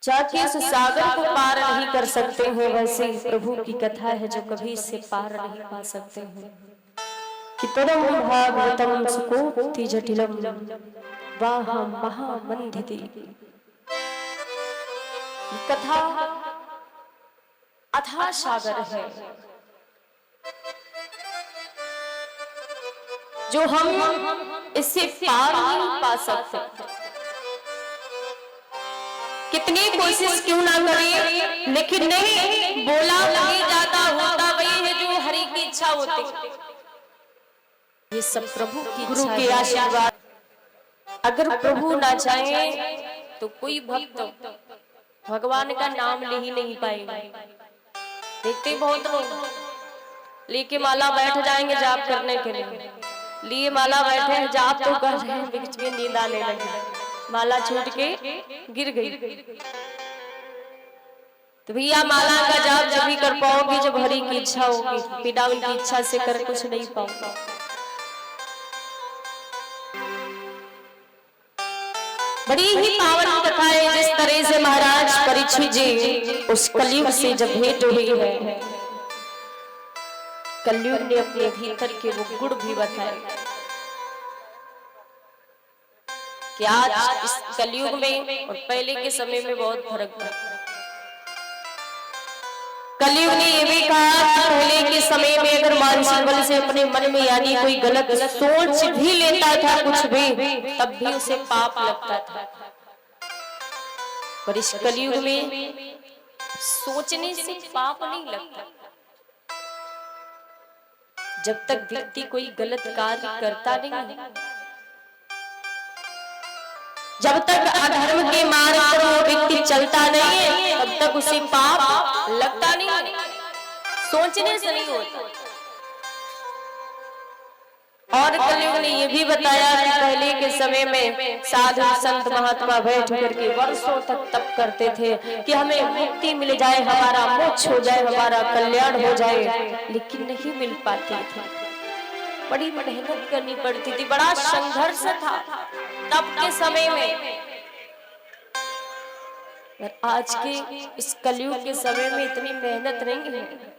जाके इस सागर को पार नहीं कर सकते हैं, वैसे ही प्रभु की कथा है जो कभी इससे पार नहीं पा सकते हैं। कि परम भागवतम सुकोक्ति जटिलम वाह महामंदिति। कथा अथाह सागर है जो हम इससे पार नहीं पा सकते। कितनी कोशिश क्यों ना करें, लेकिन नहीं, बोला नहीं जाता, होता वही है जो हरि की इच्छा होती। ये सब प्रभु की गुरु के आशीर्वाद। अगर प्रभु ना चाहे तो कोई भक्त भगवान का नाम ले ही नहीं पाएगा। देखते बहुत लोग लेके माला बैठ जाएंगे जाप करने के लिए माला बैठे हैं, जाप तो कर रहे हैं, बीच में नींद आने लगी, माला छूट के गिर गई। तो भैया माला का जाप जब भी कर पाओगे जब हरि की इच्छा होगी, बिना उनकी इच्छा से कर कुछ नहीं पाओगे। बड़ी ही पावन कथा है। जिस तरह से महाराज परीक्षित जी उस कलयुग से जब भेंट हुई है, कलयुग ने अपने भीतर के वो गुण भी बताए कि आज इस कलयुग में और पहले के समय में बहुत फर्क था। कलयुग ने ये भी कहा कि पहले के समय में अगर मानसिक बल से अपने मन में यानी कोई गलत सोच भी लेता था कुछ भी, तब भी उसे पाप लगता था। पर इस कलयुग में सोचने से पाप नहीं लगता। जब तक व्यक्ति कोई गलत कार्य करता नहीं, जब तक अधर्म के मार्ग पर वो व्यक्ति चलता नहीं है, तब तक उसे पाप लगता नहीं है, सोचने से नहीं होता। और कलयुग ने ये भी बताया कि पहले के समय में साधु संत महात्मा बैठ करके वर्षों तक तप करते थे कि हमें मुक्ति मिल जाए, हमारा मोक्ष हो जाए, हमारा कल्याण हो जाए, लेकिन नहीं मिल पाती थी। बड़ी मेहनत करनी पड़ती थी, बड़ा संघर्ष था तब के समय में। आज के इस कलयुग के समय में इतनी मेहनत नहीं है।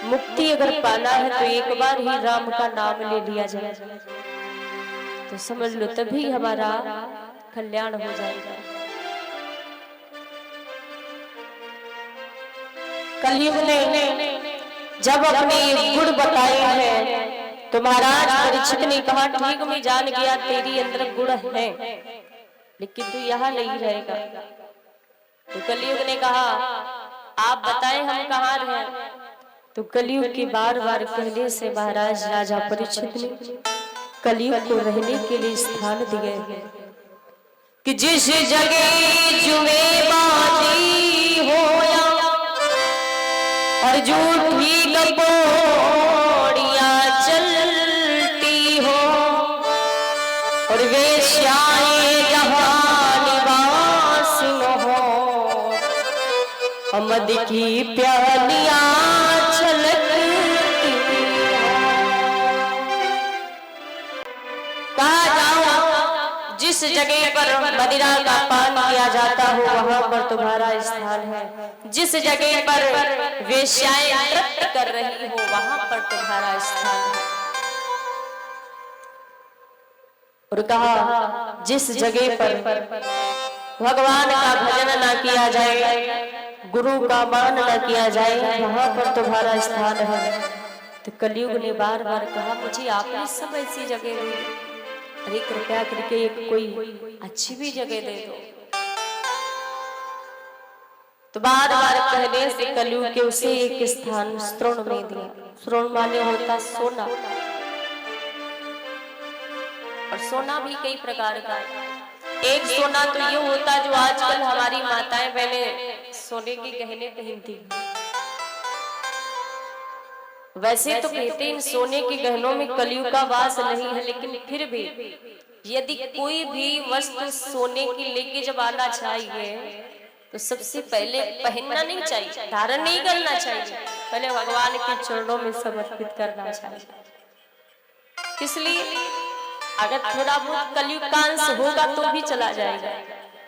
मुक्ति अगर पाना है तो एक बार ही राम का नाम ले लिया जाए तो समझ लो तभी हमारा कल्याण हो जाएगा। कलयुग ने जब अपने गुण बताए हैं तो महाराज परीक्षित ने कहा, ठीक मैं जान गया तेरी अंदर गुण है, लेकिन तू यहाँ नहीं रहेगा। तो कलयुग ने कहा, आप बताएं हम कहाँ रहें। तो कलयुग के बार बार कहने से महाराज राजा परीक्षित ने कलयुग को रहने के लिए स्थान दिए हैं कि जिस जगह जुए बाजी होया और झूठी कपड़ियां चलती हो और वेश्याएं जहां निवास न हो, मद की प्यालियां जिस जगह पर मदिरा का पान किया जाता हो वहां पर तुम्हारा स्थान है, जिस जगह पर वेश्याएं नृत्य कर रही हो वहां पर तुम्हारा स्थान है। और कहा जिस जगह पर भगवान का भजन ना किया जाए, गुरु का मान ना किया जाए, वहां पर तुम्हारा स्थान है। तो कलयुग ने बार बार कहा, मुझे आपने सब ऐसी जगह दी, अरे कृपया करके एक कोई अच्छी भी जगह दे दो। तो बार बार कहने से कलयुग के उसे एक स्थान श्रोण में दिया। श्रोण माने होता सोना, और सोना भी कई प्रकार का है। एक सोना तो ये होता जो आजकल हमारी माताएं पहले सोने के गहने पहनती, वैसे तो कहते इन सोने के गहनों में कलयुग का वास नहीं है, लेकिन फिर भी यदि कोई भी वस्तु सोने की लेके जब आना चाहिए तो सबसे पहले पहनना नहीं चाहिए, धारण नहीं करना चाहिए, पहले भगवान के चरणों में समर्पित करना चाहिए। इसलिए अगर थोड़ा बहुत कलयुग का अंश होगा तो भी चला जाएगा,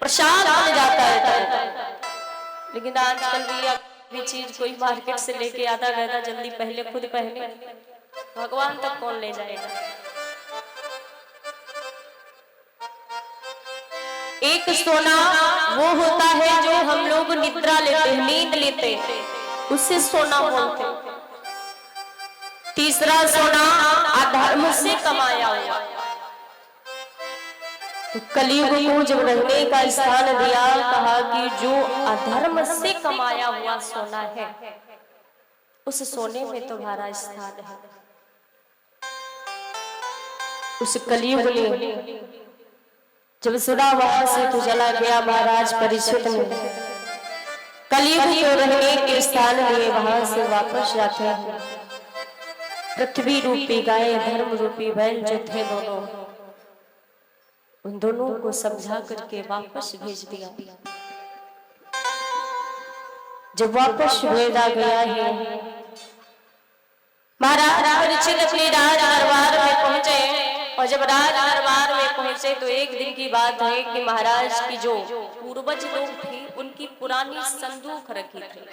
प्रसाद बन जाता है। लेकिन आजकल भी चीज कोई मार्केट से लेके आता रहता जल्दी पहले खुद पहने, भगवान तक कौन ले जाएगा। एक सोना वो होता है जो हम लोग निद्रा लेते हैं, नींद लेते हैं, उससे सोना बोलते हैं। तीसरा सोना अधर्म से कमाया हुआ। तो कलयुग को जब रहने का स्थान दिया, कहा कि जो अधर्म से कमाया हुआ सोना है उस सोने में तुम्हारा स्थान है। उस कलयुग ने जब सुना, वहां से तो चला गया महाराज परीक्षित ने। कलयुग को रहने के स्थान लिए वहां से वापस जाते हैं। पृथ्वी रूपी गाय, धर्म रूपी बैल जो थे दोनों, उन दोनों को समझा करके वापस भेज दिया। जब वापस भेजा गया है, महाराज परीक्षित अपने राज दरबार में पहुंचे। और जब राज दरबार में पहुंचे तो एक दिन की बात है कि महाराज की जो पूर्वज लोग थे उनकी पुरानी संदूक रखी थी।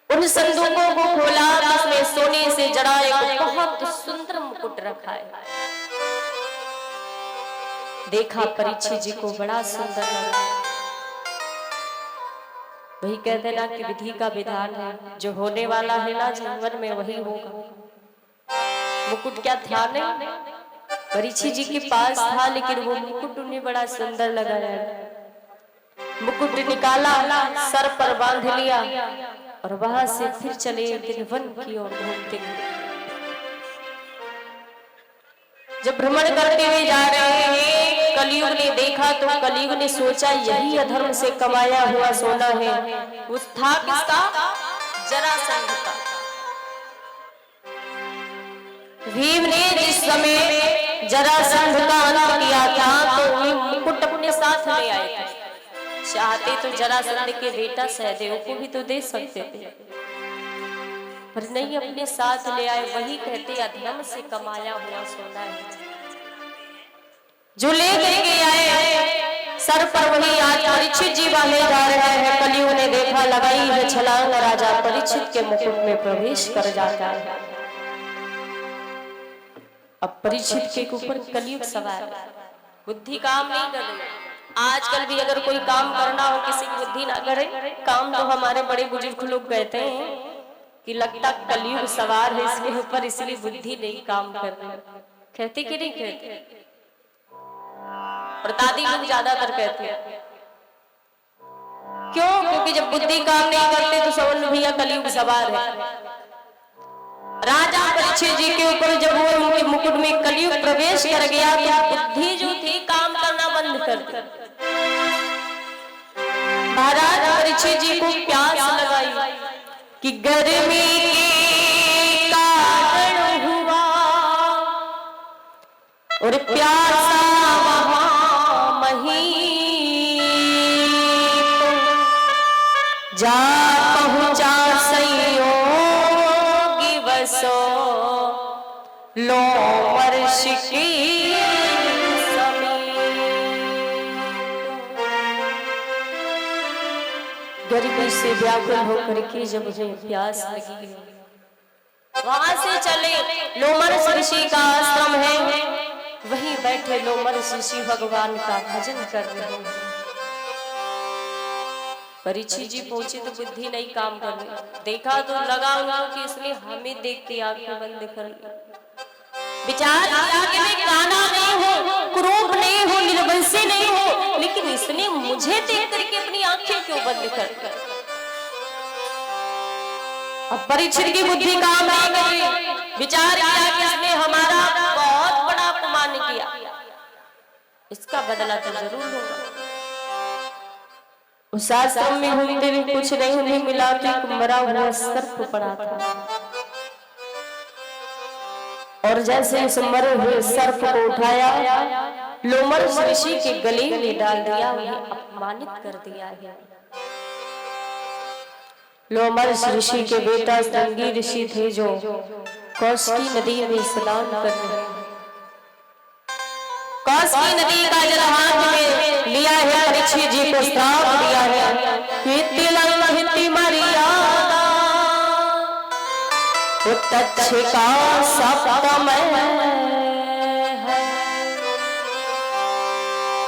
उन संदूकों को खोला, उसमें सोने से जड़ा एक बहुत सुंदर मुकुट रखा है। देखा परीक्षित जी को बड़ा सुंदर लगा। वही कहते ना कि विधि का विधान है, जो होने वाला है ना जीवन में वही होगा। मुकुट क्या ध्यान है, परीक्षित जी के पास था, लेकिन वो मुकुट उन्हें बड़ा सुंदर लगा। मुकुट निकाला, सर पर बांध लिया और वहां से फिर चले वन की ओर घूमते। जब भ्रमण करते हुए जा रहे हैं, कलयुग ने देखा तो कलयुग ने सोचा यही अधर्म से कमाया हुआ सोना है। उस था किसका? जरासंध का। भीम ने जिस समय जरासंध का अंत किया था तो वे मुकुट अपने साथ ले आए थे। चाहते तो जरासंध के बेटा सहदेव को भी तो दे सकते थे, पर नहीं, अपने साथ ले आए। वही कहते अधर्म से कमाया हुआ सोना है जो ले करके आए सर पर, वही आज परीक्षित जी वाले जा रहे हैं। कलयुग ने देखा, लगाई है छलांग, राजा परीक्षित के मुकुट में प्रवेश कर जाता है। अब परीक्षित के ऊपर कलयुग सवार, बुद्धि काम नहीं कर रही। आजकल भी अगर कोई काम करना हो, किसी की बुद्धि ना करे काम, तो हमारे बड़े बुजुर्ग लोग कहते हैं कि लगता कलयुग सवार है इसके ऊपर, इसलिए बुद्धि नहीं काम कर रही। कहते कि नहीं कहते? और दादी लोग ज्यादातर कहते हैं। क्यों? क्योंकि जब बुद्धि काम नहीं करते तो समझ लो भैया कलयुग सवार है। राजा परीक्षित जी के ऊपर जब वो उनके मुकुट में कलयुग प्रवेश कर गया तो बुद्धि जो थी काम करना बंद कर दी। महाराज परीक्षित जी को प्यास लगाई कि गर्मी के कारण हुआ और प्यासा वहां मही जा पहुंचा संयोगी बसो लो वर्ष की गर्मी से व्याकुल होकर के जब उन्हें प्यास लगी, वहां से चले। लोमर्ष ऋषि का आश्रम है, वहीं बैठे लोमर्ष ऋषि भगवान का भजन कर रहे हैं। परीक्षित जी पहुंचे तो बुद्धि नहीं काम कर रही। देखा तो लगा उनको कि इसने हमें देख के आंखें बंद कर ली। विचार किया कि मैं काना नहीं हूँ, क्रूप नहीं हूँ, निर्वंशी नहीं हूँ, लेकिन इसने मुझे देख करके अपनी आंखें क्यों बंद कर कर। अब परीक्षित की बुद्धि काम नहीं कर रही। विचार किया कि इसने हमारा बहुत बड़ा अपमान किया, इसका बदला तो जरूर होगा। उस आश्रम में घूमते भी कुछ नहीं मिला, तो मरा हुआ सर्प पड़ा था। और जैसे उस मरे हुए सर्प को उठाया, लोमर्ष ऋषि के गले में डाल दिया, उन्हें अपमानित कर दिया है। लोमर्ष ऋषि के बेटा श्रृंगी ऋषि थे जो कौशिकी नदी में स्नान कर रहे हैं। कौशिकी नदी का जल हाथ में लिया है, परीक्षित जी को श्राप दिया है तक्ष का सप्तम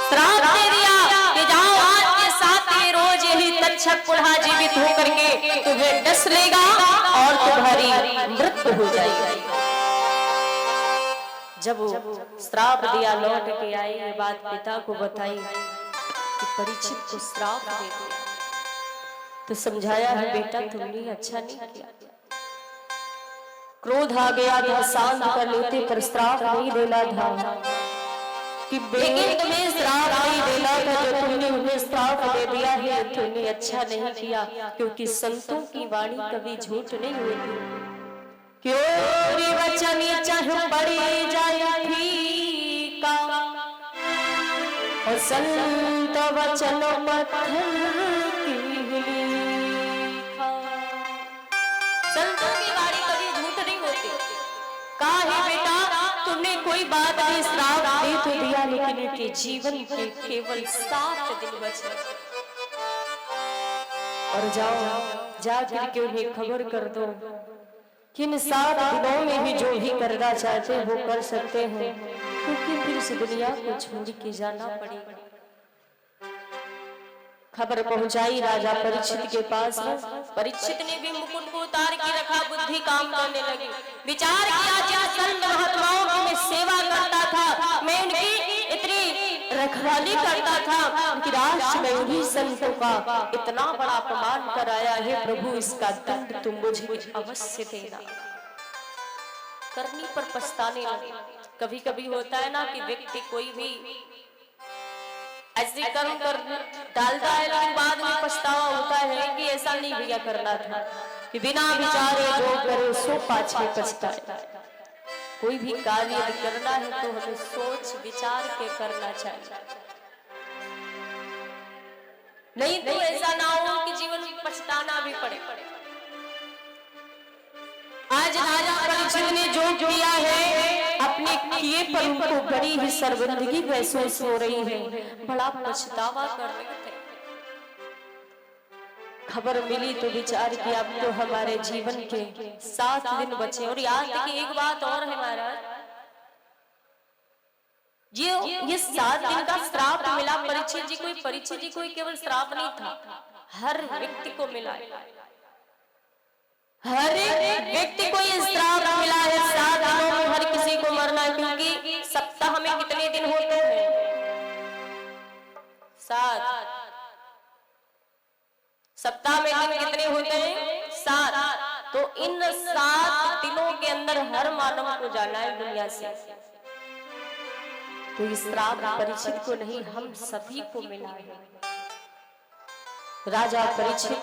श्राप दे दिया कि जाओ आज के साथ ये रोज यही तक्षक पुनः जीवित होकर के तुम्हें डस लेगा और तुम्हारी मृत्यु हो जाएगी। जब वो श्राप दिया लौट के आई, ये बात पिता को बताई कि परीक्षित को श्राप दे दिया। तो समझाया है बेटा तुमने अच्छा नहीं किया, क्रोध आ गया था शांत कर लेते, पर श्राप नहीं देना था कि लेकिन तुम्हें श्राप नहीं देना था, जो तुमने उन्हें श्राप दे दिया है तुमने अच्छा नहीं किया, क्योंकि संतों की वाणी कभी झूठ नहीं होती। क्यों वचन चाहे पड़ी जाए फीका और संत वचन पत्थर की लीखा। संतों की वाणी कभी झूठ नहीं होती। काहे बेटा तुमने कोई बात नहीं श्राप दे तो दिया, लेकिन इनके जीवन के केवल 7 दिन बचे और जाओ जा फिर के उन्हें खबर कर दो कि इन 7 दिनों में भी जो भी करना चाहते हैं वो कर सकते हैं, क्योंकि फिर इस दुनिया को छोड़ के जाना पड़ेगा। खबर पहुंचाई राजा परीक्षित के पास में। परीक्षित ने भी मुकुट को उतार के रखा, बुद्धि काम करने लगी। विचार किया जिन संत महात्माओं की मैं सेवा करता था, मैं उनकी इतनी रखवाली करता था कि राष्ट्र में उन्हीं संतों का इतना बड़ा अपमान कराया है। प्रभु इसका दंड तुम मुझे अवश्य देना। करनी पर पछताने लगे। कभी कभी होता है ना कि व्यक्ति कोई भी ऐसे कर्म कर डालता है, लेकिन बाद में पछतावा होता है कि ऐसा नहीं भैया करना था, कि बिना विचारे जो करे सो पाछे पछताए। कोई भी कार्य करना है तो हमें सोच विचार के करना चाहिए, नहीं तो ऐसा ना हो कि जीवन में पछताना भी पड़े। आज राजा परीक्षित ने जो किया है अपने किए पर उनको बड़ी ही शर्मिंदगी महसूस हो रही है, बड़ा पछतावा कर रहे थे। खबर मिली तो विचार किया अब तो हमारे जीवन के 7 दिन बचे। और याद है कि एक बात और है महाराज, ये 7 दिन का श्राप मिला परीक्षित जी को। परीक्षित जी को केवल श्राप नहीं था, हर व्यक्ति को मिला है, हर व्यक्ति को ये श्राप मिला है। 7 दिनों में हर किसी को मरना है, क्योंकि सप्ताह में कितने दिन होते हैं? 7। सप्ताह में दिन कितने होते हैं? 7। तो इन 7 दिनों के अंदर हर मानव को जाना है दुनिया से। तो इस श्राप परीक्षित को नहीं, हम सभी को मिला है। राजा परीक्षित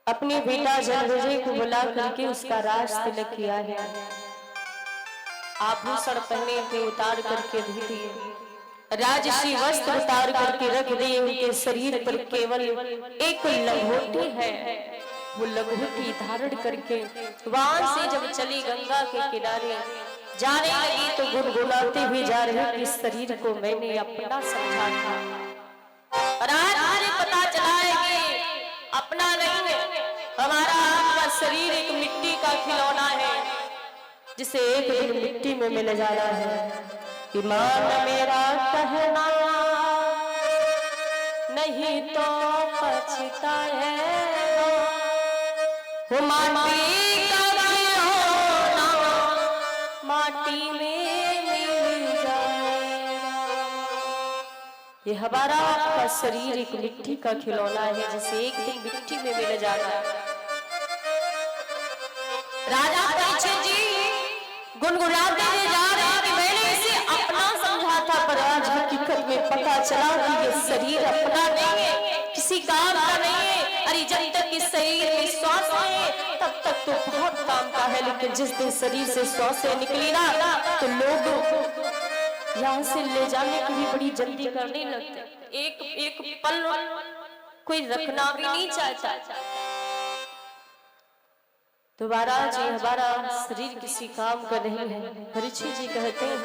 अपने बेटा जन्मेजय को बुला करके उसका राज तिलक किया है। आभूषण पहने थे उतार करके दे दिए, राजसी वस्त्र उतार करके रख दिए। उनके शरीर पर केवल एक लंगोटी है, वो लंगोटी धारण करके वहां से जब चली गंगा के किनारे जाने लगी तो गुनगुनाते हुए जा रहे कि इस शरीर को मैंने अपना समझा था, और आज मुझे पता चला है कि अपना नहीं है, हमारा आत्मा शरीर एक मिट्टी का खिलौना है, जिसे एक दिन मिट्टी में मिल जाना है। ईमान मेरा कहना नहीं तो पछताएगा, वो माटी का खिलौना माटी में मिल जाएगा। ये हमारा आपका शरीर एक मिट्टी का खिलौना है, जिसे एक दिन मिट्टी में मिल जाना है। राजा परीक्षित जी गुनगुनाते हुए जा रहे हैं कि मैंने इसे अपना समझा था, पर आज हकीकत में पता चला कि ये शरीर अपना नहीं है, किसी काम का नहीं है। अरे जब तक इस शरीर में श्वास है तब तक तो बहुत काम का है, लेकिन जिस दिन शरीर से श्वास निकली ना तो लोग यहाँ से ले जाने की भी बड़ी जल्दी करने लगते। एक पल कोई रखना भी नहीं चाहता। दोबारा जी हमारा शरीर किसी काम का नहीं है। परीक्षित जी कहते हैं